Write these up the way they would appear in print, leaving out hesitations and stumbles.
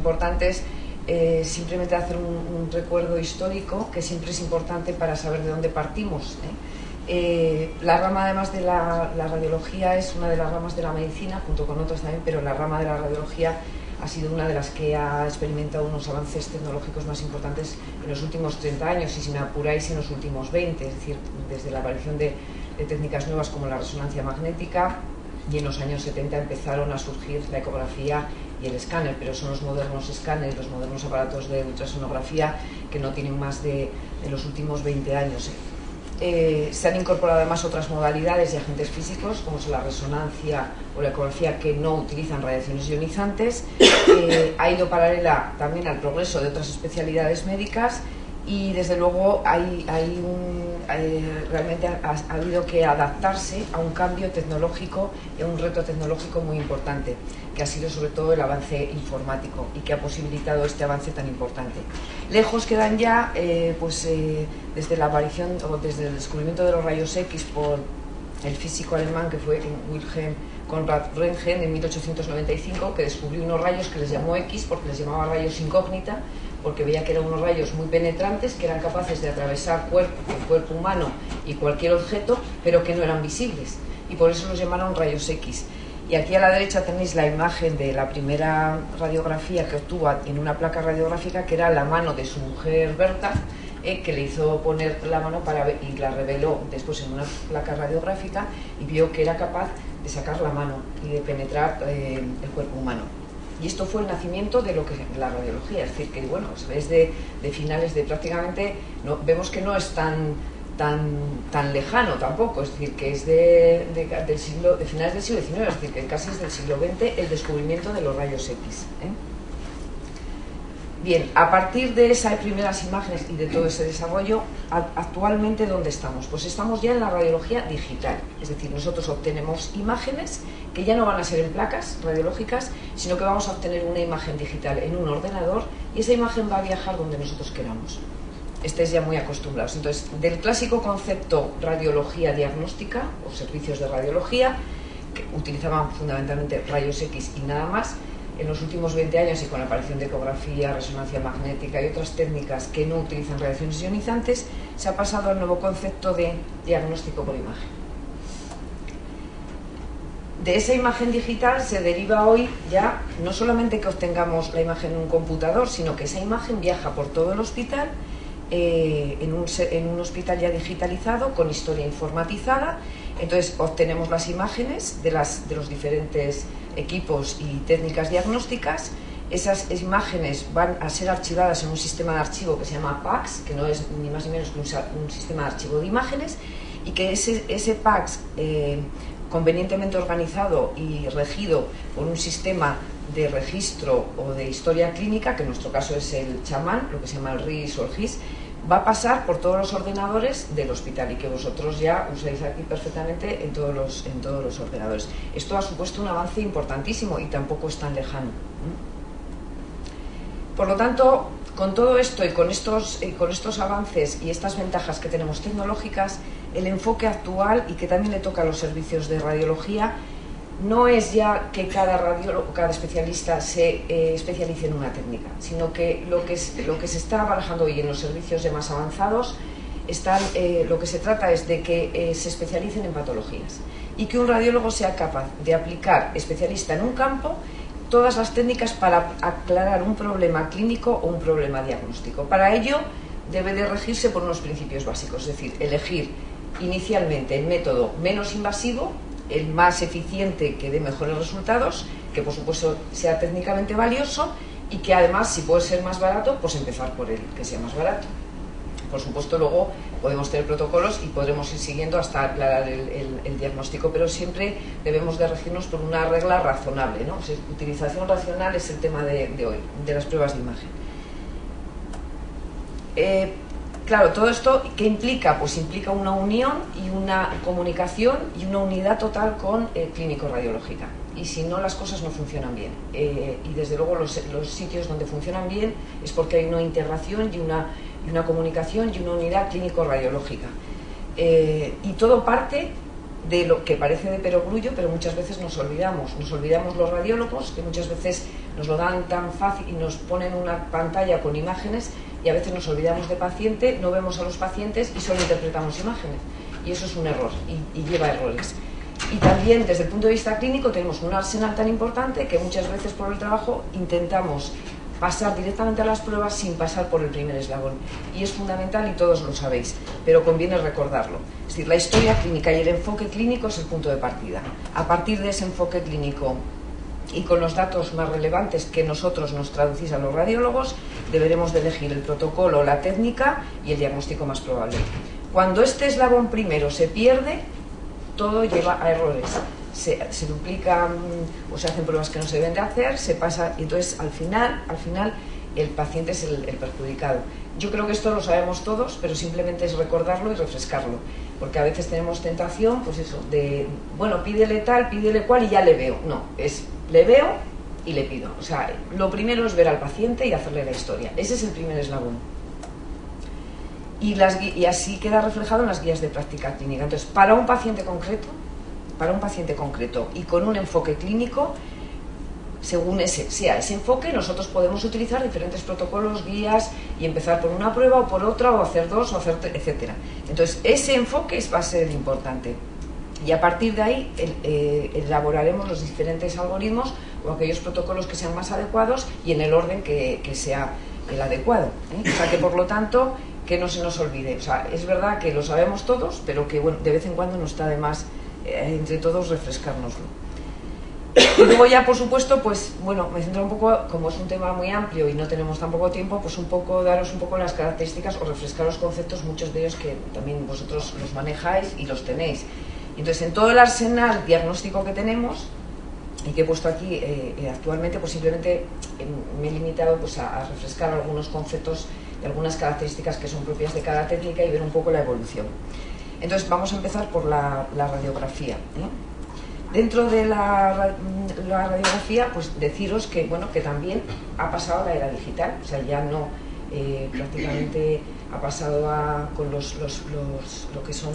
importantes, simplemente hacer un recuerdo histórico que siempre es importante para saber de dónde partimos. La rama, además de la radiología, es una de las ramas de la medicina, junto con otras también, pero la rama de la radiología ha sido una de las que ha experimentado unos avances tecnológicos más importantes en los últimos 30 años, y si me apuráis, en los últimos 20, es decir, desde la aparición de técnicas nuevas como la resonancia magnética, y en los años 70 empezaron a surgir la ecografía y el escáner, pero son los modernos escáneres, los modernos aparatos de ultrasonografía que no tienen más de los últimos 20 años. Se han incorporado además otras modalidades y agentes físicos, como es la resonancia o la ecografía, que no utilizan radiaciones ionizantes. Ha ido paralela también al progreso de otras especialidades médicas, y desde luego realmente ha habido que adaptarse a un cambio tecnológico y a un reto tecnológico muy importante, que ha sido sobre todo el avance informático, y que ha posibilitado este avance tan importante. Lejos quedan ya, desde la aparición o desde el descubrimiento de los rayos X por el físico alemán que fue Wilhelm Conrad Röntgen en 1895, que descubrió unos rayos que les llamó X porque les llamaba rayos incógnita, porque veía que eran unos rayos muy penetrantes, que eran capaces de atravesar el cuerpo humano y cualquier objeto, pero que no eran visibles, y por eso los llamaron rayos X. Y aquí a la derecha tenéis la imagen de la primera radiografía que obtuvo en una placa radiográfica, que era la mano de su mujer Berta, que le hizo poner la mano para ver, y la reveló después en una placa radiográfica, y vio que era capaz de sacar la mano y de penetrar el cuerpo humano. Y esto fue el nacimiento de lo que es la radiología, es decir, que bueno, es de finales de prácticamente, vemos que no es tan lejano tampoco, es decir, que es de finales del siglo XIX, es decir, que casi es del siglo XX el descubrimiento de los rayos X. Bien, a partir de esas primeras imágenes y de todo ese desarrollo, actualmente ¿dónde estamos? Pues estamos ya en la radiología digital, es decir, nosotros obtenemos imágenes que ya no van a ser en placas radiológicas, sino que vamos a obtener una imagen digital en un ordenador, y esa imagen va a viajar donde nosotros queramos. Estéis ya muy acostumbrados. Entonces, del clásico concepto radiología diagnóstica o servicios de radiología, que utilizaban fundamentalmente rayos X y nada más, en los últimos 20 años, y con la aparición de ecografía, resonancia magnética y otras técnicas que no utilizan radiaciones ionizantes, se ha pasado al nuevo concepto de diagnóstico por imagen. De esa imagen digital se deriva hoy ya no solamente que obtengamos la imagen en un computador, sino que esa imagen viaja por todo el hospital, en un hospital ya digitalizado, con historia informatizada. Entonces obtenemos las imágenes de los diferentes equipos y técnicas diagnósticas. Esas imágenes van a ser archivadas en un sistema de archivo que se llama PACS, que no es ni más ni menos que un sistema de archivo de imágenes, y que ese PACS, convenientemente organizado y regido por un sistema de registro o de historia clínica, que en nuestro caso es el chamán, lo que se llama el RIS o el GIS, va a pasar por todos los ordenadores del hospital, y que vosotros ya usáis aquí perfectamente en todos los ordenadores. Esto ha supuesto un avance importantísimo y tampoco es tan lejano. Por lo tanto, con todo esto y con estos avances y estas ventajas que tenemos tecnológicas, el enfoque actual, y que también le toca a los servicios de radiología, no es ya que cada radiólogo, cada especialista se especialice en una técnica, sino que lo que se está barajando hoy en los servicios ya más avanzados, lo que se trata es de que se especialicen en patologías, y que un radiólogo sea capaz de aplicar, especialista en un campo, todas las técnicas para aclarar un problema clínico o un problema diagnóstico. Para ello debe de regirse por unos principios básicos, es decir, elegir inicialmente el método menos invasivo, el más eficiente, que dé mejores resultados, que por supuesto sea técnicamente valioso, y que además, si puede ser más barato, pues empezar por el que sea más barato. Por supuesto, luego podemos tener protocolos y podremos ir siguiendo hasta aclarar el diagnóstico, pero siempre debemos de regirnos por una regla razonable, ¿no? O sea, utilización racional es el tema de hoy, de las pruebas de imagen. Claro, todo esto, ¿qué implica? Pues implica una unión y una comunicación y una unidad total con clínico-radiológica. Y si no, las cosas no funcionan bien. Y desde luego los sitios donde funcionan bien es porque hay una integración y una comunicación y una unidad clínico-radiológica. Y todo parte de lo que parece de perogrullo, pero muchas veces nos olvidamos los radiólogos, que muchas veces nos lo dan tan fácil y nos ponen una pantalla con imágenes y a veces nos olvidamos de paciente, no vemos a los pacientes y solo interpretamos imágenes. Y eso es un error y lleva errores. Y también desde el punto de vista clínico tenemos un arsenal tan importante que muchas veces por el trabajo intentamos pasar directamente a las pruebas sin pasar por el primer eslabón. Y es fundamental y todos lo sabéis, pero conviene recordarlo. Es decir, la historia clínica y el enfoque clínico es el punto de partida. A partir de ese enfoque clínico y con los datos más relevantes que nosotros nos traducís a los radiólogos, deberemos de elegir el protocolo, la técnica y el diagnóstico más probable. Cuando este eslabón primero se pierde, todo lleva a errores. Se duplican o se hacen pruebas que no se deben de hacer, se pasa, y entonces al final el paciente es el perjudicado. Yo creo que esto lo sabemos todos, pero simplemente es recordarlo y refrescarlo, porque a veces tenemos tentación, pues eso, de, bueno, pídele tal, pídele cual y ya le veo. No, es le veo y le pido. O sea, lo primero es ver al paciente y hacerle la historia. Ese es el primer eslabón. Y así queda reflejado en las guías de práctica clínica. Entonces, para un paciente concreto y con un enfoque clínico, según sea ese enfoque, nosotros podemos utilizar diferentes protocolos, guías y empezar por una prueba o por otra, o hacer dos, o hacer tres, etcétera. Entonces, ese enfoque va a ser importante. Y a partir de ahí elaboraremos los diferentes algoritmos o aquellos protocolos que sean más adecuados y en el orden que sea el adecuado. O sea que, por lo tanto, que no se nos olvide. O sea, es verdad que lo sabemos todos, pero que bueno, de vez en cuando no está de más entre todos refrescárnoslo. Y luego ya, por supuesto, pues bueno, me centro un poco, como es un tema muy amplio y no tenemos tan poco tiempo, pues un poco daros un poco las características o refrescar los conceptos, muchos de ellos que también vosotros los manejáis y los tenéis. Entonces, en todo el arsenal diagnóstico que tenemos y que he puesto aquí actualmente, pues simplemente me he limitado pues a refrescar algunos conceptos y algunas características que son propias de cada técnica y ver un poco la evolución. Entonces, vamos a empezar por la radiografía. Dentro de la radiografía, pues deciros que, bueno, que también ha pasado a la era digital, o sea, ya no prácticamente ha pasado con lo que son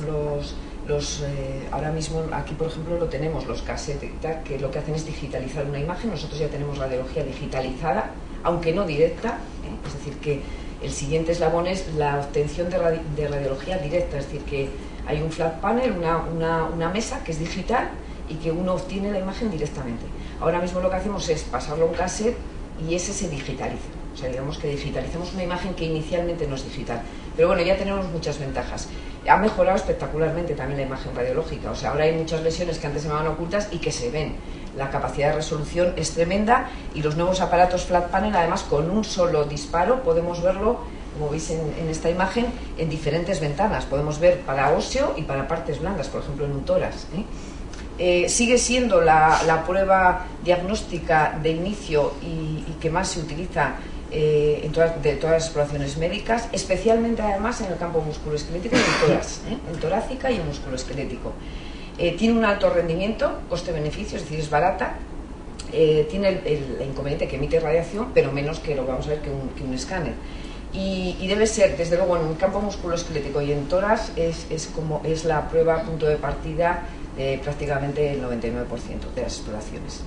ahora mismo aquí, por ejemplo, lo tenemos, los cassettes, que lo que hacen es digitalizar una imagen. Nosotros ya tenemos radiología digitalizada, aunque no directa, es decir, que el siguiente eslabón es la obtención de radiología directa, es decir, que hay un flat panel, una mesa que es digital y que uno obtiene la imagen directamente. Ahora mismo lo que hacemos es pasarlo a un cassette y ese se digitaliza. O sea, digamos que digitalicemos una imagen que inicialmente no es digital. Pero bueno, ya tenemos muchas ventajas. Ha mejorado espectacularmente también la imagen radiológica. O sea, ahora hay muchas lesiones que antes se llamaban ocultas y que se ven. La capacidad de resolución es tremenda y los nuevos aparatos flat panel, además, con un solo disparo podemos verlo, como veis en esta imagen, en diferentes ventanas. Podemos ver para óseo y para partes blandas, por ejemplo, en un tórax. Sigue siendo la prueba diagnóstica de inicio y que más se utiliza de todas las exploraciones médicas, especialmente además en el campo musculoesquelético y en tórax, en torácica y en musculoesquelético. Tiene un alto rendimiento, coste-beneficio, es decir, es barata. Tiene el inconveniente que emite radiación, pero menos que lo vamos a ver que un escáner. Y debe ser, desde luego, en el campo musculoesquelético y en tórax es la prueba punto de partida de prácticamente el 99% de las exploraciones.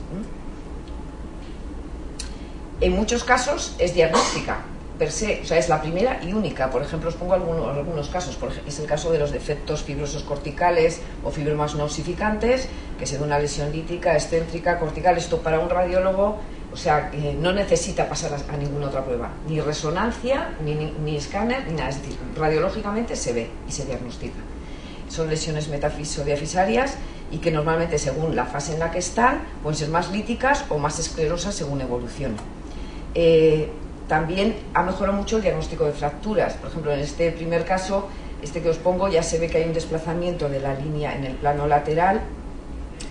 En muchos casos es diagnóstica per se, o sea, es la primera y única. Por ejemplo, os pongo algunos casos. Es el caso de los defectos fibrosos corticales o fibromas no osificantes, que se da una lesión lítica, excéntrica, cortical. Esto para un radiólogo, o sea, no necesita pasar a ninguna otra prueba, ni resonancia, ni escáner, ni nada. Es decir, radiológicamente se ve y se diagnostica. Son lesiones metafisodiafisarias y que normalmente, según la fase en la que están, pueden ser más líticas o más esclerosas según evolucione. También ha mejorado mucho el diagnóstico de fracturas. Por ejemplo, en este primer caso, que os pongo, ya se ve que hay un desplazamiento de la línea en el plano lateral,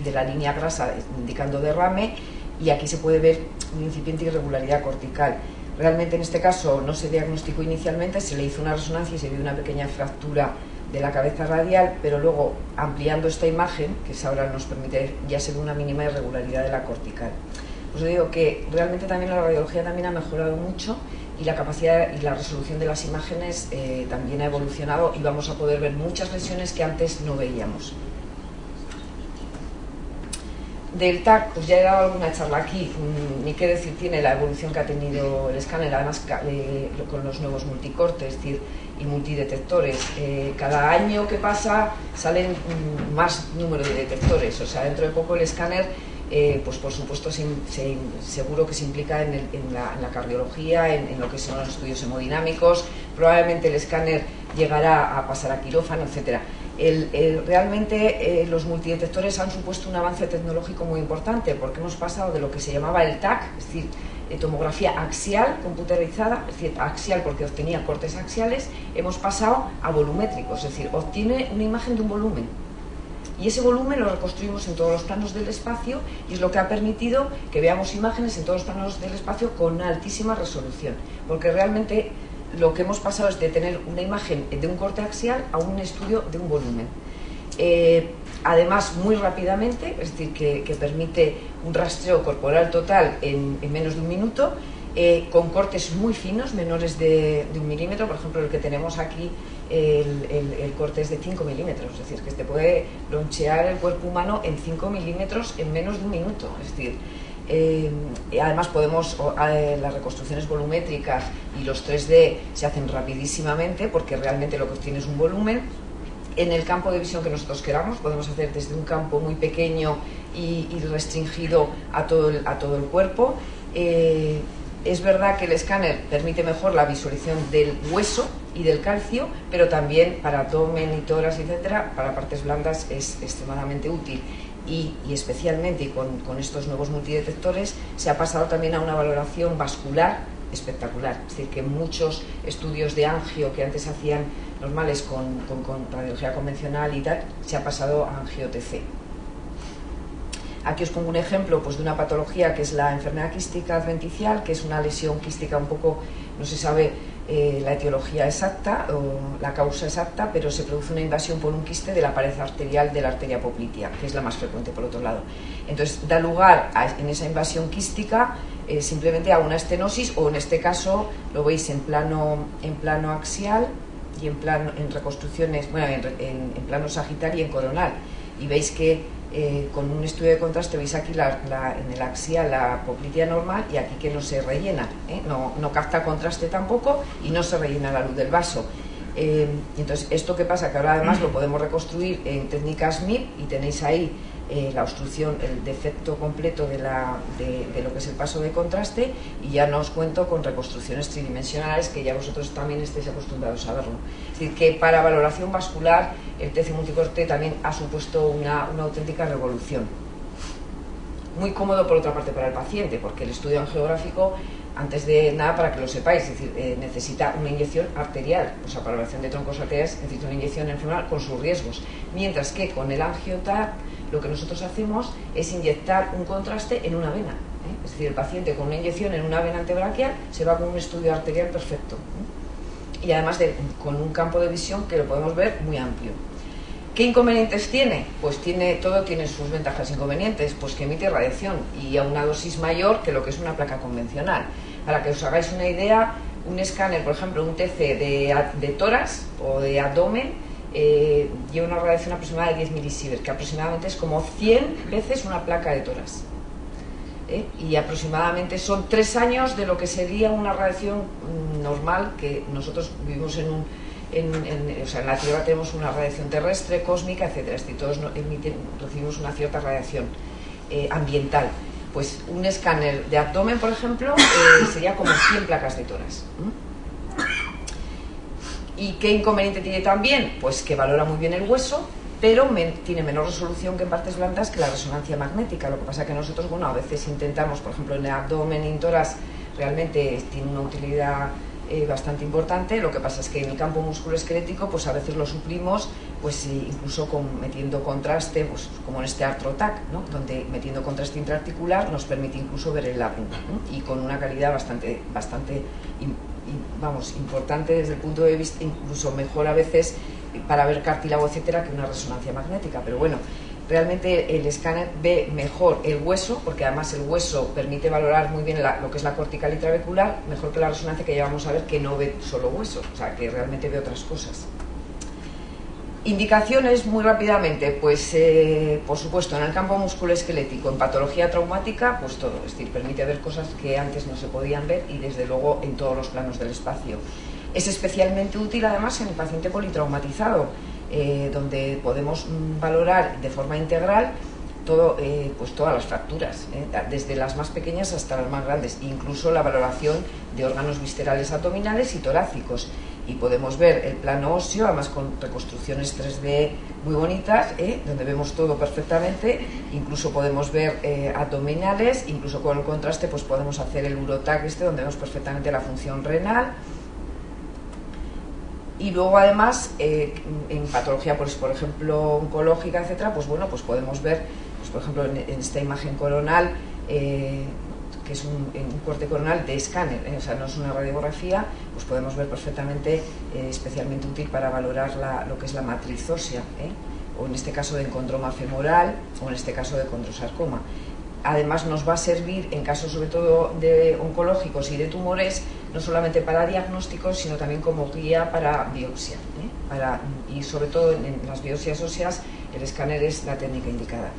de la línea grasa indicando derrame, y aquí se puede ver una incipiente irregularidad cortical. Realmente en este caso no se diagnosticó inicialmente, se le hizo una resonancia y se vio una pequeña fractura de la cabeza radial, pero luego ampliando esta imagen, que ahora nos permite, ya se ve una mínima irregularidad de la cortical. Os digo que realmente también la radiología también ha mejorado mucho y la capacidad y la resolución de las imágenes también ha evolucionado y vamos a poder ver muchas lesiones que antes no veíamos. Del TAC, pues ya he dado alguna charla aquí, ni qué decir tiene la evolución que ha tenido el escáner, además con los nuevos multicortes, es decir, y multidetectores. Cada año que pasa salen más número de detectores, o sea, dentro de poco el escáner, pues por supuesto seguro que se implica en la cardiología, en lo que son los estudios hemodinámicos, probablemente el escáner llegará a pasar a quirófano, etcétera. Realmente los multidetectores han supuesto un avance tecnológico muy importante, porque hemos pasado de lo que se llamaba el TAC, es decir, tomografía axial computerizada, es decir, axial porque obtenía cortes axiales, hemos pasado a volumétricos, es decir, obtiene una imagen de un volumen. Y ese volumen lo reconstruimos en todos los planos del espacio y es lo que ha permitido que veamos imágenes en todos los planos del espacio con una altísima resolución, porque realmente lo que hemos pasado es de tener una imagen de un corte axial a un estudio de un volumen. Además, muy rápidamente, es decir, que permite un rastreo corporal total en menos de un minuto, con cortes muy finos, menores de 1 milímetro. Por ejemplo, el que tenemos aquí, el corte es de 5 milímetros, es decir, que te puede lonchear el cuerpo humano en 5 milímetros en menos de un minuto. Es decir, además podemos, las reconstrucciones volumétricas y los 3D se hacen rapidísimamente porque realmente lo que obtiene es un volumen. En el campo de visión que nosotros queramos, podemos hacer desde un campo muy pequeño y restringido a todo el cuerpo. Es verdad que el escáner permite mejor la visualización del hueso y del calcio, pero también para abdomen y tórax, etcétera, para partes blandas es extremadamente útil. Y especialmente, y con estos nuevos multidetectores, se ha pasado también a una valoración vascular espectacular. Es decir, que muchos estudios de angio que antes hacían normales con radiología convencional y tal, se ha pasado a angio-TC. Aquí os pongo un ejemplo pues, de una patología que es la enfermedad quística adventicial, que es una lesión quística un poco, no se sabe la etiología exacta o la causa exacta, pero se produce una invasión por un quiste de la pared arterial de la arteria poplitea, que es la más frecuente por otro lado. Entonces da lugar en esa invasión quística simplemente a una estenosis, o en este caso lo veis en plano axial y en reconstrucciones, bueno, en plano sagital y en coronal, y veis que con un estudio de contraste veis aquí en el axial la poplitea normal, y aquí que no se rellena, no capta contraste tampoco y no se rellena la luz del vaso. Entonces, ¿esto qué pasa? Que ahora además lo podemos reconstruir en técnicas MIP y tenéis ahí la obstrucción, el defecto completo de lo que es el paso de contraste, y ya no os cuento con reconstrucciones tridimensionales que ya vosotros también estéis acostumbrados a verlo. Es decir, que para valoración vascular el TC multicorte también ha supuesto una auténtica revolución. Muy cómodo por otra parte para el paciente, porque el estudio angiográfico, antes de nada, para que lo sepáis, es decir, necesita una inyección arterial, o sea, para la evaluación de troncos arteriales necesita una inyección infemoral con sus riesgos, mientras que con el angio-TAC lo que nosotros hacemos es inyectar un contraste en una vena, es decir, el paciente con una inyección en una vena antebraquial se va con un estudio arterial perfecto, y además con un campo de visión que lo podemos ver muy amplio. ¿Qué inconvenientes tiene? Pues todo tiene sus ventajas e inconvenientes, pues que emite radiación y a una dosis mayor que lo que es una placa convencional. Para que os hagáis una idea, un escáner, por ejemplo, un TC de tórax o de abdomen, lleva una radiación aproximada de 10 milisieverts, que aproximadamente es como 100 veces una placa de tórax. Y aproximadamente son 3 años de lo que sería una radiación normal, que nosotros vivimos o sea, en la Tierra tenemos una radiación terrestre, cósmica, etcétera. Es decir, todos recibimos una cierta radiación ambiental. Pues un escáner de abdomen, por ejemplo, sería como 100 placas de tórax. ¿Y qué inconveniente tiene también? Pues que valora muy bien el hueso, pero tiene menor resolución que en partes blandas que la resonancia magnética. Lo que pasa que nosotros, bueno, a veces intentamos, por ejemplo, en el abdomen y en tórax, realmente tiene una utilidad bastante importante. Lo que pasa es que en el campo musculoesquelético, pues a veces lo suplimos, pues incluso metiendo contraste, pues como en este ArthroTac, ¿no? Donde metiendo contraste intraarticular nos permite incluso ver el labrum, ¿no? Y con una calidad bastante importante desde el punto de vista, incluso mejor a veces para ver cartílago, etcétera, que una resonancia magnética. Pero bueno, realmente el escáner ve mejor el hueso, porque además el hueso permite valorar muy bien lo que es la cortical intravehicular, mejor que la resonancia, que ya vamos a ver que no ve solo hueso, o sea, que realmente ve otras cosas. Indicaciones muy rápidamente, pues por supuesto en el campo musculoesquelético, en patología traumática, pues todo, es decir, permite ver cosas que antes no se podían ver y desde luego en todos los planos del espacio. Es especialmente útil además en el paciente politraumatizado, donde podemos valorar de forma integral todo, pues todas las fracturas, desde las más pequeñas hasta las más grandes, incluso la valoración de órganos viscerales abdominales y torácicos. Y podemos ver el plano óseo, además con reconstrucciones 3D muy bonitas, donde vemos todo perfectamente. Incluso podemos ver abdominales, incluso con el contraste pues podemos hacer el urotac donde vemos perfectamente la función renal. Y luego además en patología, pues, por ejemplo, oncológica, etcétera, pues bueno, pues podemos ver, pues, por ejemplo, en esta imagen coronal, que es un corte coronal de escáner, o sea, no es una radiografía, pues podemos ver perfectamente, especialmente útil para valorar lo que es la matriz ósea, o en este caso de encondroma femoral, o en este caso de condrosarcoma. Además nos va a servir en casos sobre todo de oncológicos y de tumores, no solamente para diagnósticos, sino también como guía para biopsia, y sobre todo en las biopsias óseas el escáner es la técnica indicada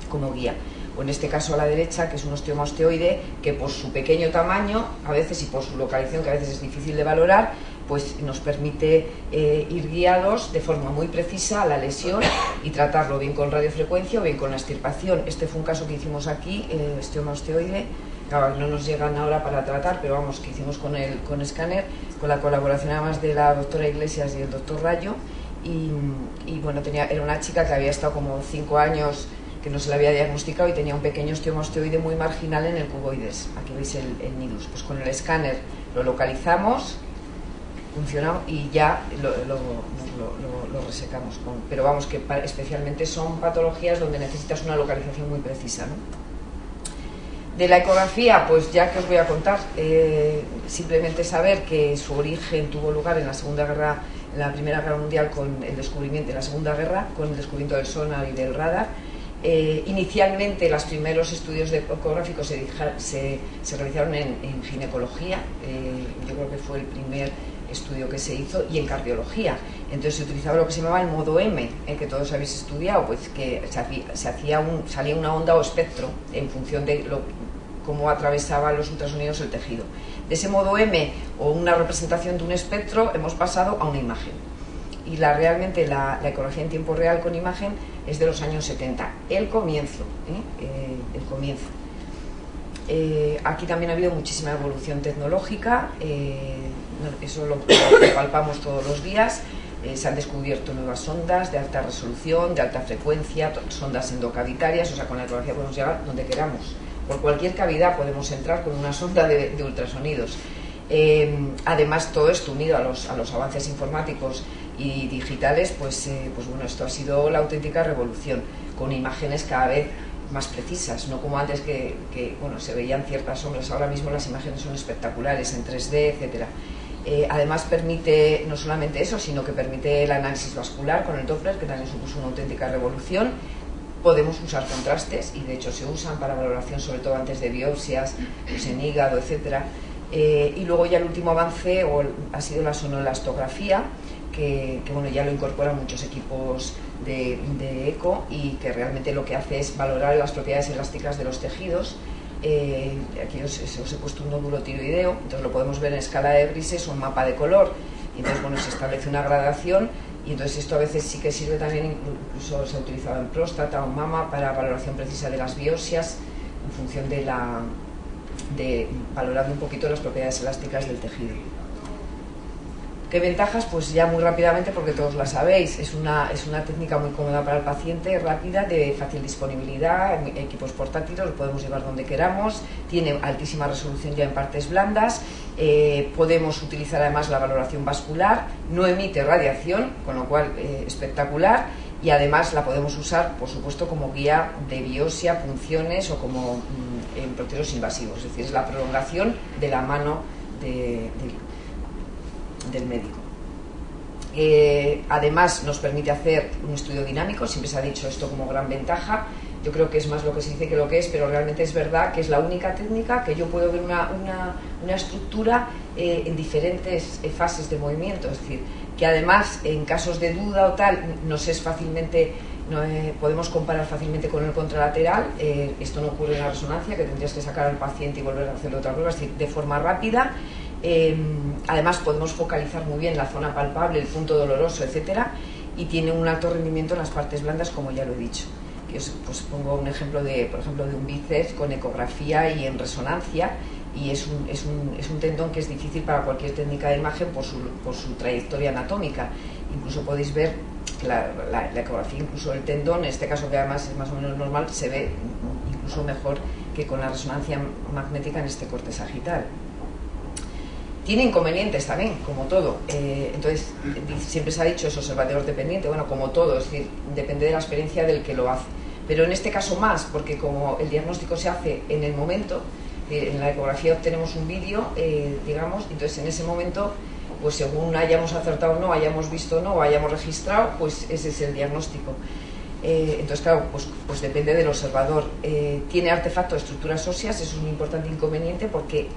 como guía. O en este caso a la derecha, que es un osteoma osteoide, que por su pequeño tamaño, a veces, y por su localización, que a veces es difícil de valorar, pues nos permite ir guiados de forma muy precisa a la lesión y tratarlo bien con radiofrecuencia o bien con la extirpación. Este fue un caso que hicimos aquí, osteoma osteoide, claro, no nos llegan ahora para tratar, pero vamos, que hicimos con escáner, con la colaboración además de la doctora Iglesias y el doctor Rayo, y bueno, era una chica que había estado como 5 años que no se le había diagnosticado y tenía un pequeño osteoma osteoide muy marginal en el cuboides. Aquí veis el nidus. Pues con el escáner lo localizamos, funcionamos y ya lo resecamos. Pero vamos, que especialmente son patologías donde necesitas una localización muy precisa, ¿no? De la ecografía, pues ya que os voy a contar, simplemente saber que su origen tuvo lugar en la Primera Guerra Mundial con el descubrimiento, en la Segunda Guerra, con el descubrimiento del sonar y del radar. Inicialmente los primeros estudios ecográficos se realizaron en ginecología, yo creo que fue el primer estudio que se hizo, y en cardiología. Entonces se utilizaba lo que se llamaba el modo M, que todos habéis estudiado, pues que salía una onda o espectro en función de cómo atravesaban los ultrasonidos el tejido. De ese modo M o una representación de un espectro hemos pasado a una imagen. Y realmente la ecografía en tiempo real con imagen es de los años 70, el comienzo. Aquí también ha habido muchísima evolución tecnológica, eso lo palpamos todos los días. Se han descubierto nuevas sondas de alta resolución, de alta frecuencia, sondas endocavitarias, o sea, con la ecografía podemos llegar donde queramos. Por cualquier cavidad podemos entrar con una sonda de ultrasonidos. Además, todo esto unido a los avances informáticos y digitales, pues bueno, esto ha sido la auténtica revolución, con imágenes cada vez más precisas, no como antes que bueno, se veían ciertas sombras. Ahora mismo las imágenes son espectaculares en 3D, etcétera. Además permite no solamente eso, sino que permite el análisis vascular con el Doppler, que también supuso una auténtica revolución. Podemos usar contrastes, y de hecho se usan para valoración, sobre todo antes de biopsias, pues en hígado, etcétera. Y luego ya el último avance ha sido la sonolastografía, que bueno, ya lo incorporan muchos equipos de eco, y que realmente lo que hace es valorar las propiedades elásticas de los tejidos. Aquí os he puesto un nódulo tiroideo, entonces lo podemos ver en escala de grises o en mapa de color, y entonces bueno, se establece una gradación, y entonces esto a veces sí que sirve también, incluso se ha utilizado en próstata o mama para valoración precisa de las biopsias en función de valorando un poquito las propiedades elásticas del tejido. ¿Qué ventajas? Pues ya muy rápidamente, porque todos la sabéis, es una técnica muy cómoda para el paciente, rápida, de fácil disponibilidad, en equipos portátiles, lo podemos llevar donde queramos, tiene altísima resolución ya en partes blandas, podemos utilizar además la valoración vascular, no emite radiación, con lo cual espectacular, y además la podemos usar, por supuesto, como guía de biopsia, punciones o como en procesos invasivos, es decir, es la prolongación de la mano del médico. Además nos permite hacer un estudio dinámico, siempre se ha dicho esto como gran ventaja, yo creo que es más lo que se dice que lo que es, pero realmente es verdad que es la única técnica que yo puedo ver una estructura en diferentes fases de movimiento, es decir, que además en casos de duda o tal nos es fácilmente, podemos comparar fácilmente con el contralateral. Esto no ocurre en la resonancia, que tendrías que sacar al paciente y volver a hacerle otra prueba, es decir, de forma rápida. Además podemos focalizar muy bien la zona palpable, el punto doloroso, etcétera, y tiene un alto rendimiento en las partes blandas, como ya lo he dicho. Pues pongo un ejemplo por ejemplo, de un bíceps con ecografía y en resonancia, y es un tendón que es difícil para cualquier técnica de imagen por su trayectoria anatómica. Incluso podéis ver que la ecografía, incluso el tendón, en este caso que además es más o menos normal, se ve incluso mejor que con la resonancia magnética en este corte sagital. Tiene inconvenientes también, como todo. Entonces, siempre se ha dicho es observador dependiente, bueno, como todo, es decir, depende de la experiencia del que lo hace. Pero en este caso más, porque como el diagnóstico se hace en el momento, en la ecografía obtenemos un vídeo, digamos, entonces en ese momento, pues según hayamos acertado o no, hayamos visto o no, o hayamos registrado, pues ese es el diagnóstico. Entonces, claro, pues depende del observador. Tiene artefacto de estructuras óseas, es un importante inconveniente porque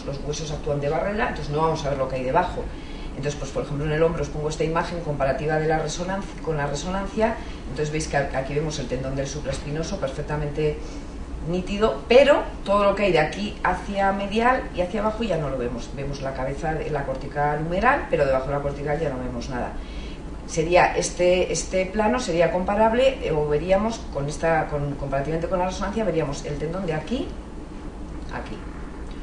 los huesos actúan de barrera, entonces no vamos a ver lo que hay debajo. Entonces, pues por ejemplo en el hombro os pongo esta imagen comparativa de la resonancia, con la resonancia. Entonces veis que aquí vemos el tendón del supraespinoso perfectamente nítido, pero todo lo que hay de aquí hacia medial y hacia abajo ya no lo vemos. Vemos la cabeza de la cortical humeral, pero debajo de la cortical ya no vemos nada. Sería este plano sería comparable, o veríamos comparativamente con la resonancia, veríamos el tendón de aquí, aquí.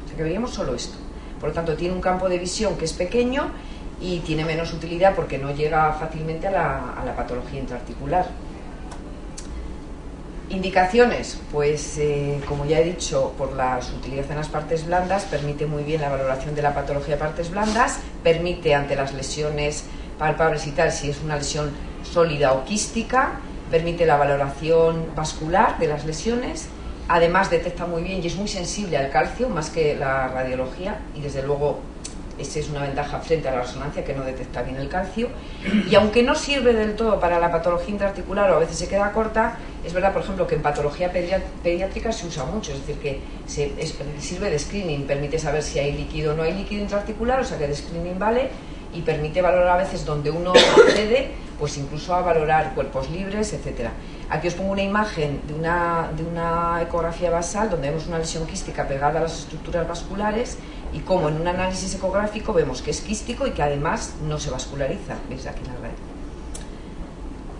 O sea que veríamos solo esto. Por lo tanto, tiene un campo de visión que es pequeño y tiene menos utilidad porque no llega fácilmente a la patología intraarticular. Indicaciones, pues como ya he dicho, por su utilidad en las partes blandas, permite muy bien la valoración de la patología de partes blandas, permite ante las lesiones palpables y tal, si es una lesión sólida o quística, permite la valoración vascular de las lesiones, además detecta muy bien y es muy sensible al calcio, más que la radiología, y desde luego esa es una ventaja frente a la resonancia, que no detecta bien el calcio. Y aunque no sirve del todo para la patología intraarticular o a veces se queda corta, es verdad, por ejemplo, que en patología pediátrica se usa mucho, es decir, que sirve de screening, permite saber si hay líquido o no hay líquido intraarticular, o sea que de screening vale, y permite valorar a veces donde uno accede, pues incluso a valorar cuerpos libres, etcétera. Aquí os pongo una imagen de una ecografía basal donde vemos una lesión quística pegada a las estructuras vasculares y como en un análisis ecográfico vemos que es quístico y que además no se vasculariza. ¿Veis aquí la red?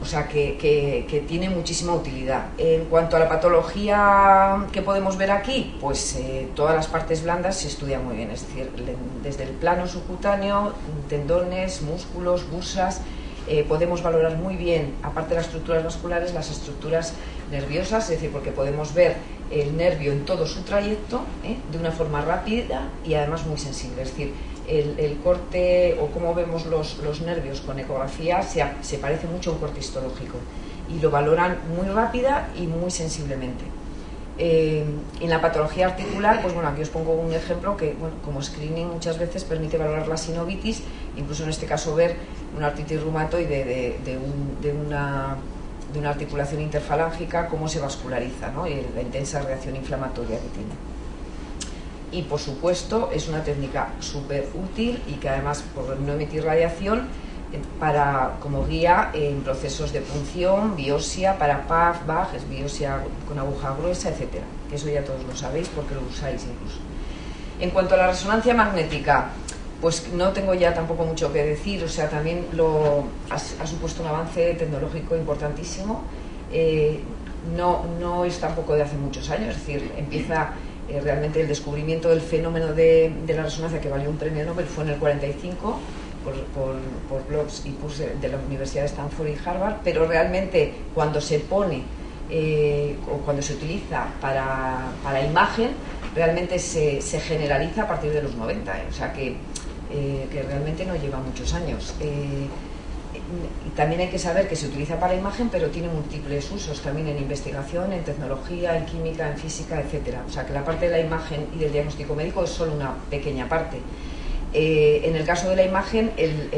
O sea que tiene muchísima utilidad. En cuanto a la patología que podemos ver aquí, pues todas las partes blandas se estudian muy bien, es decir, desde el plano subcutáneo, tendones, músculos, bursas. Podemos valorar muy bien, aparte de las estructuras vasculares, las estructuras nerviosas, es decir, porque podemos ver el nervio en todo su trayecto de una forma rápida y además muy sensible. Es decir, el corte o cómo vemos los nervios con ecografía se parece mucho a un corte histológico y lo valoran muy rápida y muy sensiblemente. En la patología articular, pues bueno, aquí os pongo un ejemplo que, bueno, como screening muchas veces permite valorar la sinovitis, incluso en este caso ver una artritis reumatoide de una articulación interfalángica, cómo se vasculariza, ¿no? Y la intensa reacción inflamatoria que tiene. Y por supuesto es una técnica súper útil y que además por no emitir radiación como guía en procesos de punción, biopsia para PAF, BAG, es biopsia con aguja gruesa, etcétera. Que eso ya todos lo sabéis porque lo usáis incluso. En cuanto a la resonancia magnética, pues no tengo ya tampoco mucho que decir, o sea, también ha supuesto un avance tecnológico importantísimo. No es tampoco de hace muchos años, es decir, empieza realmente el descubrimiento del fenómeno de la resonancia, que valió un premio Nobel, fue en el 45 por Bloch y Pusch de la Universidad de Stanford y Harvard, pero realmente cuando se pone o cuando se utiliza para imagen, realmente se generaliza a partir de los 90, o sea que realmente no lleva muchos años. Y también hay que saber que se utiliza para imagen, pero tiene múltiples usos también en investigación, en tecnología, en química, en física, etcétera. O sea que la parte de la imagen y del diagnóstico médico es solo una pequeña parte. En el caso de la imagen, el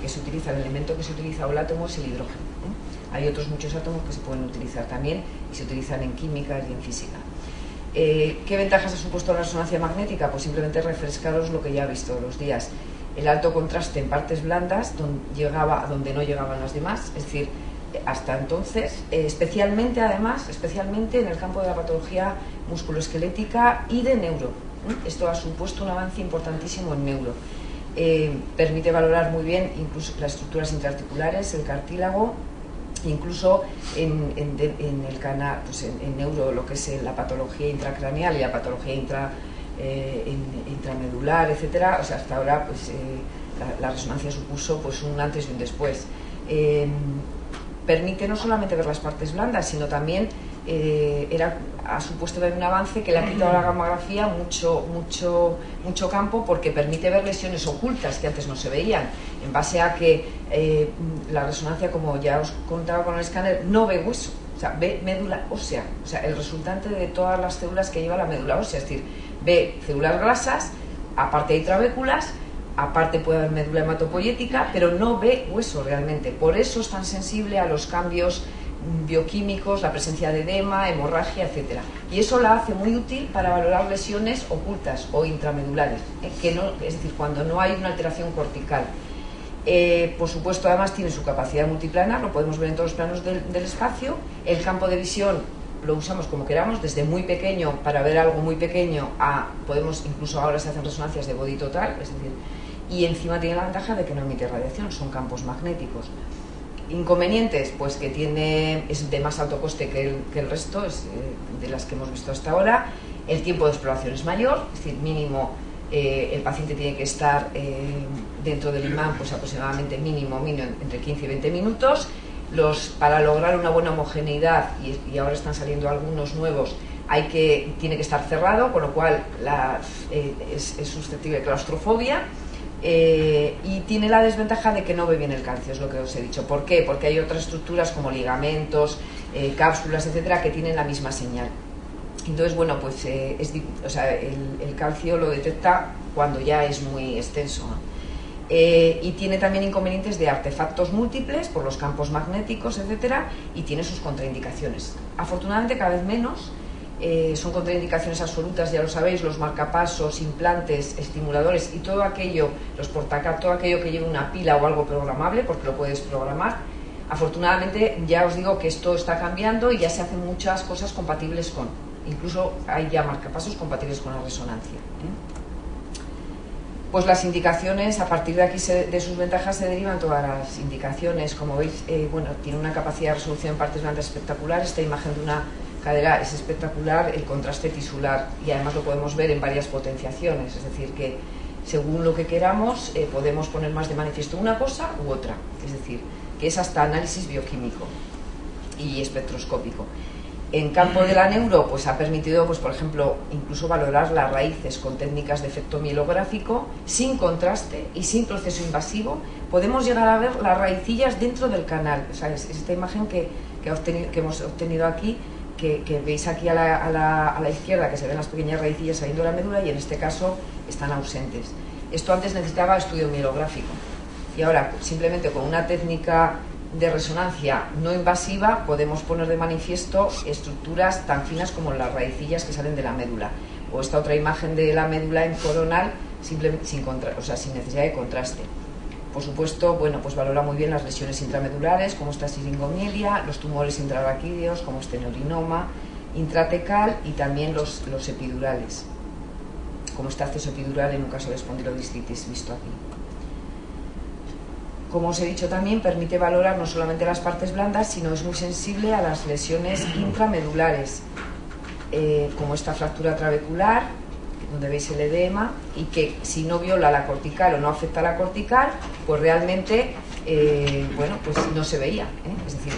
que se utiliza, el elemento que se utiliza o el átomo es el hidrógeno. Hay otros muchos átomos que se pueden utilizar también y se utilizan en química y en física. ¿Qué ventajas ha supuesto la resonancia magnética? Pues simplemente refrescaros lo que ya he visto todos los días. El alto contraste en partes blandas donde no llegaban las demás, es decir, hasta entonces, especialmente en el campo de la patología musculoesquelética y de neuro. Esto ha supuesto un avance importantísimo en neuro. Permite valorar muy bien incluso las estructuras intraarticulares, el cartílago, incluso en el canal, pues en neuro, lo que es la patología intracraneal y la patología intramedular, etcétera. O sea, hasta ahora pues, la resonancia supuso pues, un antes y un después. Permite no solamente ver las partes blandas, sino también ha supuesto también un avance que le ha quitado a la gamografía mucho campo, porque permite ver lesiones ocultas que antes no se veían, en base a que la resonancia, como ya os contaba con el escáner, no ve hueso, o sea, ve médula ósea, o sea, el resultante de todas las células que lleva la médula ósea, es decir, ve células grasas, aparte hay trabéculas, aparte puede haber médula hematopoyética, pero no ve hueso realmente. Por eso es tan sensible a los cambios bioquímicos, la presencia de edema, hemorragia, etcétera. Y eso la hace muy útil para valorar lesiones ocultas o intramedulares, es decir, cuando no hay una alteración cortical. Por supuesto, además tiene su capacidad multiplanar, lo podemos ver en todos los planos del espacio. El campo de visión lo usamos como queramos, desde muy pequeño para ver algo muy pequeño incluso ahora se hacen resonancias de body total, es decir, y encima tiene la ventaja de que no emite radiación, son campos magnéticos. Inconvenientes, pues que es de más alto coste que el resto, de las que hemos visto hasta ahora. El tiempo de exploración es mayor, es decir, mínimo, el paciente tiene que estar dentro del imán, pues aproximadamente mínimo entre 15 y 20 minutos. Para lograr una buena homogeneidad, y ahora están saliendo algunos nuevos, tiene que estar cerrado, con lo cual es susceptible de claustrofobia. Y tiene la desventaja de que no ve bien el calcio, es lo que os he dicho. ¿Por qué? Porque hay otras estructuras como ligamentos, cápsulas, etcétera, que tienen la misma señal. Entonces, bueno, pues el calcio lo detecta cuando ya es muy extenso, ¿no? Y tiene también inconvenientes de artefactos múltiples por los campos magnéticos, etcétera, y tiene sus contraindicaciones. Afortunadamente, cada vez menos. Son contraindicaciones absolutas, ya lo sabéis, los marcapasos, implantes, estimuladores y todo aquello, los portacar, todo aquello que lleve una pila o algo programable, porque lo puedes programar. Afortunadamente, ya os digo que esto está cambiando y ya se hacen muchas cosas compatibles incluso hay ya marcapasos compatibles con la resonancia. Pues las indicaciones, a partir de aquí de sus ventajas se derivan todas las indicaciones. Como veis, tiene una capacidad de resolución en partes blandas espectacular. Esta imagen de una cadera es espectacular, el contraste tisular, y además lo podemos ver en varias potenciaciones, es decir, que según lo que queramos podemos poner más de manifiesto una cosa u otra, es decir, que es hasta análisis bioquímico y espectroscópico. En campo de la neuro, pues ha permitido, pues por ejemplo, incluso valorar las raíces con técnicas de efecto mielográfico, sin contraste y sin proceso invasivo. Podemos llegar a ver las raicillas dentro del canal. O sea, es esta imagen que hemos obtenido aquí, que veis aquí a la izquierda, que se ven las pequeñas raicillas saliendo de la médula, y en este caso están ausentes. Esto antes necesitaba estudio mielográfico, y ahora simplemente con una técnica de resonancia no invasiva podemos poner de manifiesto estructuras tan finas como las raicillas que salen de la médula, o esta otra imagen de la médula en coronal sin necesidad de contraste. Por supuesto, pues valora muy bien las lesiones intramedulares, como esta siringomielia, los tumores intraraquídeos, como este neurinoma, intratecal, y también los epidurales, como este acceso epidural en un caso de espondilodiscitis visto aquí. Como os he dicho, también permite valorar no solamente las partes blandas, sino es muy sensible a las lesiones intramedulares, como esta fractura trabecular, donde veis el edema, y que si no viola la cortical o no afecta a la cortical, pues realmente pues no se veía, Es decir,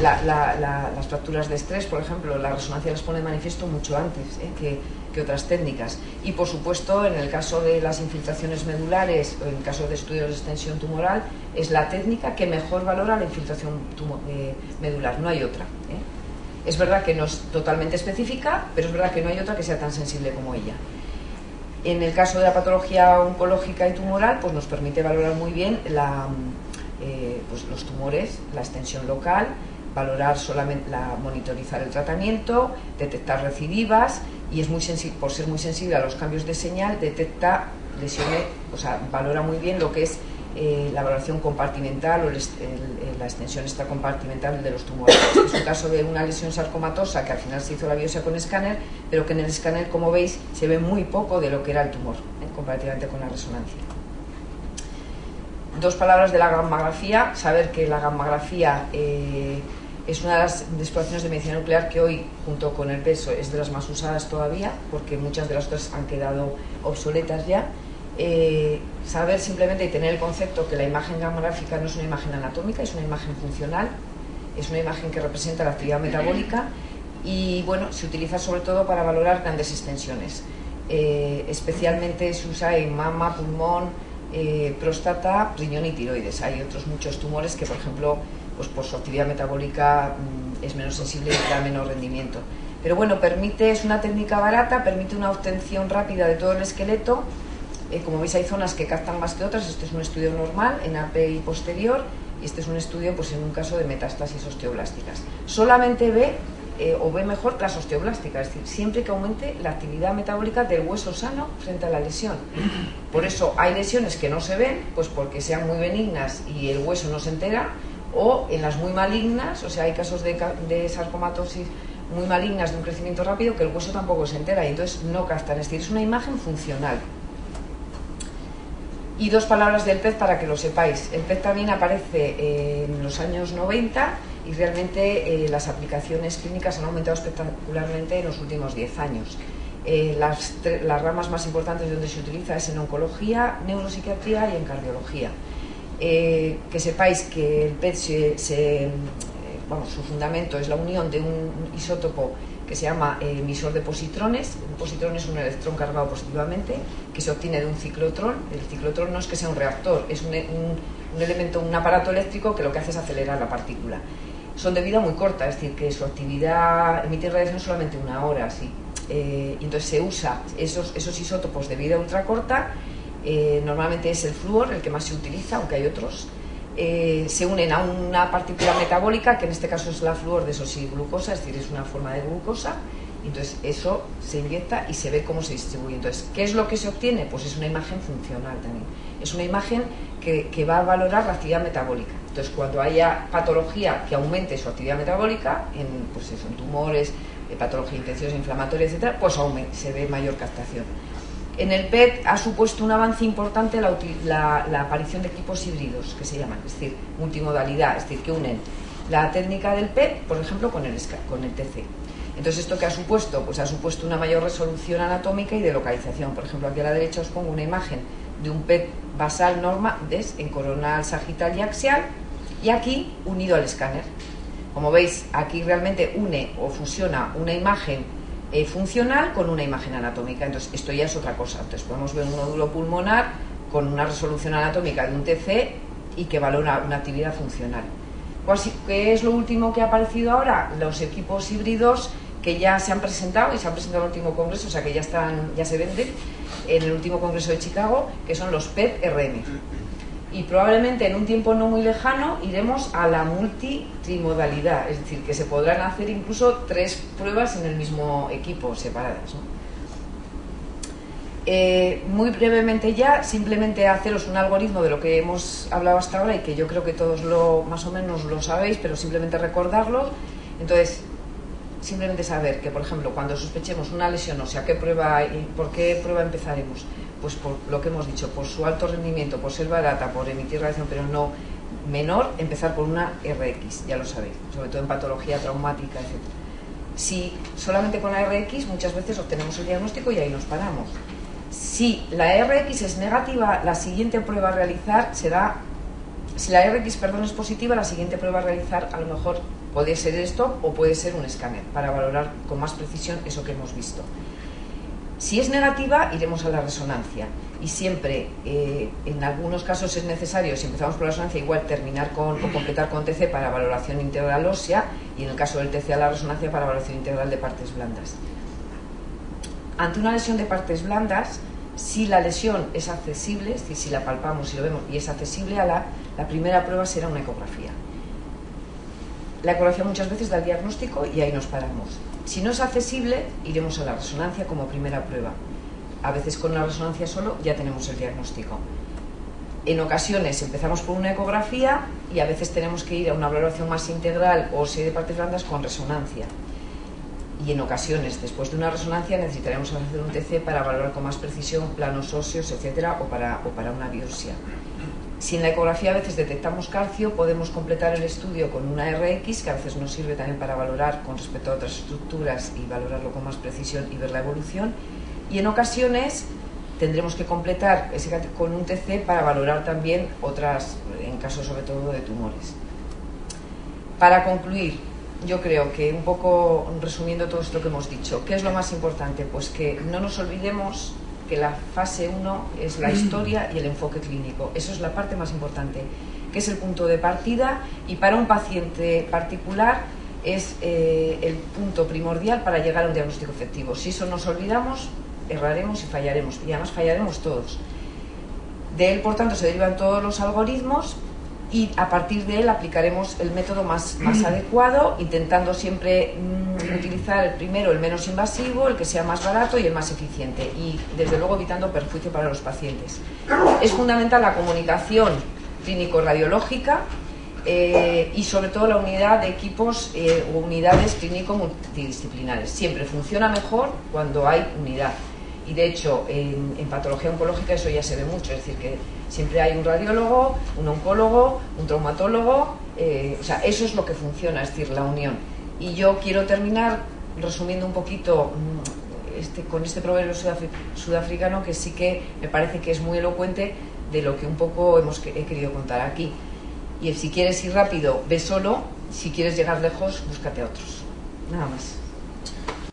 las fracturas de estrés, por ejemplo, la resonancia las pone de manifiesto mucho antes que otras técnicas. Y por supuesto, en el caso de las infiltraciones medulares, o en el caso de estudios de extensión tumoral, es la técnica que mejor valora la infiltración medular, no hay otra. Es verdad que no es totalmente específica, pero es verdad que no hay otra que sea tan sensible como ella. En el caso de la patología oncológica y tumoral, pues nos permite valorar muy bien pues los tumores, la extensión local, valorar monitorizar el tratamiento, detectar recidivas, y es por ser muy sensible a los cambios de señal, detecta lesiones, o sea, valora muy bien lo que es la valoración compartimental o la extensión extracompartimental de los tumores. Este es un caso de una lesión sarcomatosa que al final se hizo la biopsia con escáner, pero que en el escáner, como veis, se ve muy poco de lo que era el tumor, comparativamente con la resonancia. Dos palabras de la gammagrafía. Saber que la gammagrafía es una de las exploraciones de medicina nuclear que hoy, junto con el PET, es de las más usadas todavía, porque muchas de las otras han quedado obsoletas ya. Saber simplemente y tener el concepto que la imagen gammagráfica no es una imagen anatómica, es una imagen funcional, es una imagen que representa la actividad metabólica y, bueno, se utiliza sobre todo para valorar grandes extensiones. Especialmente se usa en mama, pulmón, próstata, riñón y tiroides. Hay otros muchos tumores que, por ejemplo, pues por su actividad metabólica es menos sensible y da menos rendimiento. Pero bueno, es una técnica barata, permite una obtención rápida de todo el esqueleto. Como veis, hay zonas que captan más que otras. Este es un estudio normal en AP y posterior, y este es un estudio pues en un caso de metástasis osteoblásticas. Solamente ve mejor las osteoblásticas, es decir, siempre que aumente la actividad metabólica del hueso sano frente a la lesión. Por eso hay lesiones que no se ven, pues porque sean muy benignas y el hueso no se entera, o en las muy malignas, o sea, hay casos de sarcomatosis muy malignas de un crecimiento rápido que el hueso tampoco se entera y entonces no captan, es decir, es una imagen funcional. Y dos palabras del PET para que lo sepáis. El PET también aparece en los años 90 y realmente las aplicaciones clínicas han aumentado espectacularmente en los últimos 10 años. Las ramas más importantes de donde se utiliza es en oncología, neuropsiquiatría y en cardiología. Que sepáis que el PET su fundamento es la unión de un isótopo que se llama emisor de positrones. Un positrón es un electrón cargado positivamente que se obtiene de un ciclotrón. El ciclotrón no es que sea un reactor, es un elemento, un aparato eléctrico que lo que hace es acelerar la partícula. Son de vida muy corta, es decir, que su actividad emite radiación solamente 1 hora, así. Y entonces se usa esos isótopos de vida ultracorta. Normalmente es el flúor el que más se utiliza, aunque hay otros. Se unen a una partícula metabólica, que en este caso es la flúor desoxirglucosa, es decir, es una forma de glucosa, y entonces eso se inyecta y se ve cómo se distribuye. Entonces, ¿qué es lo que se obtiene? Pues es una imagen funcional también. Es una imagen que va a valorar la actividad metabólica. Entonces, cuando haya patología que aumente su actividad metabólica, en tumores, patología infecciosa, inflamatoria, etcétera, pues se ve mayor captación. En el PET ha supuesto un avance importante la aparición de equipos híbridos, que se llaman, es decir, multimodalidad, es decir, que unen la técnica del PET, por ejemplo, con el TC. Entonces, ¿esto qué ha supuesto? Pues ha supuesto una mayor resolución anatómica y de localización. Por ejemplo, aquí a la derecha os pongo una imagen de un PET basal normal, ¿ves?, en coronal, sagital y axial, y aquí unido al escáner. Como veis, aquí realmente une o fusiona una imagen funcional con una imagen anatómica. Entonces esto ya es otra cosa. Entonces podemos ver un nódulo pulmonar con una resolución anatómica de un TC y que valora una actividad funcional. ¿Qué es lo último que ha aparecido ahora? Los equipos híbridos que ya se han presentado y se han presentado en el último congreso, o sea que ya se venden en el último congreso de Chicago, que son los PET-RM. Y probablemente en un tiempo no muy lejano iremos a la multitrimodalidad, es decir, que se podrán hacer incluso 3 pruebas en el mismo equipo, separadas, ¿no? Muy brevemente ya, simplemente haceros un algoritmo de lo que hemos hablado hasta ahora y que yo creo que todos más o menos lo sabéis, pero simplemente recordarlo. Entonces, simplemente saber que, por ejemplo, cuando sospechemos una lesión, o sea, ¿por qué prueba empezaremos? Pues por lo que hemos dicho, por su alto rendimiento, por ser barata, por emitir radiación, pero no menor, empezar por una RX, ya lo sabéis, sobre todo en patología traumática, etc. Si solamente con la RX muchas veces obtenemos el diagnóstico y ahí nos paramos. Si la RX es negativa, la siguiente prueba a realizar será, si la RX, es positiva, la siguiente prueba a realizar a lo mejor puede ser esto o puede ser un escáner para valorar con más precisión eso que hemos visto. Si es negativa, iremos a la resonancia y siempre, en algunos casos es necesario, si empezamos por la resonancia, igual terminar o completar con TC para valoración integral ósea y en el caso del TC a la resonancia para valoración integral de partes blandas. Ante una lesión de partes blandas, Si la lesión es accesible, es decir, si la palpamos y lo vemos y es accesible, la primera prueba será una ecografía. La ecografía muchas veces da el diagnóstico y ahí nos paramos. Si no es accesible, iremos a la resonancia como primera prueba. A veces con la resonancia solo ya tenemos el diagnóstico. En ocasiones empezamos por una ecografía y a veces tenemos que ir a una valoración más integral o si hay de partes blandas con resonancia. Y en ocasiones, después de una resonancia, necesitaremos hacer un TC para valorar con más precisión planos óseos, etcétera, o para una biopsia. Si en la ecografía a veces detectamos calcio, podemos completar el estudio con una RX, que a veces nos sirve también para valorar con respecto a otras estructuras y valorarlo con más precisión y ver la evolución. Y en ocasiones tendremos que completar ese con un TC para valorar también otras, en caso sobre todo de tumores. Para concluir, yo creo que un poco resumiendo todo esto que hemos dicho, ¿qué es lo más importante? Pues que no nos olvidemos que la fase 1 es la historia y el enfoque clínico. Eso es la parte más importante, que es el punto de partida y para un paciente particular es el punto primordial para llegar a un diagnóstico efectivo. Si eso nos olvidamos, erraremos y fallaremos, y además fallaremos todos. De él, por tanto, se derivan todos los algoritmos y a partir de él aplicaremos el método más adecuado, intentando siempre utilizar el primero, el menos invasivo, el que sea más barato y el más eficiente, y desde luego evitando perjuicio para los pacientes. Es fundamental la comunicación clínico-radiológica y sobre todo la unidad de equipos o unidades clínico-multidisciplinares. Siempre funciona mejor cuando hay unidad. Y de hecho, en patología oncológica eso ya se ve mucho, es decir, que siempre hay un radiólogo, un oncólogo, un traumatólogo, o sea, eso es lo que funciona, es decir, la unión. Y yo quiero terminar resumiendo un poquito con este proverbio sudafricano que sí que me parece que es muy elocuente de lo que un poco he querido contar aquí. Y si quieres ir rápido, ve solo, si quieres llegar lejos, búscate a otros. Nada más.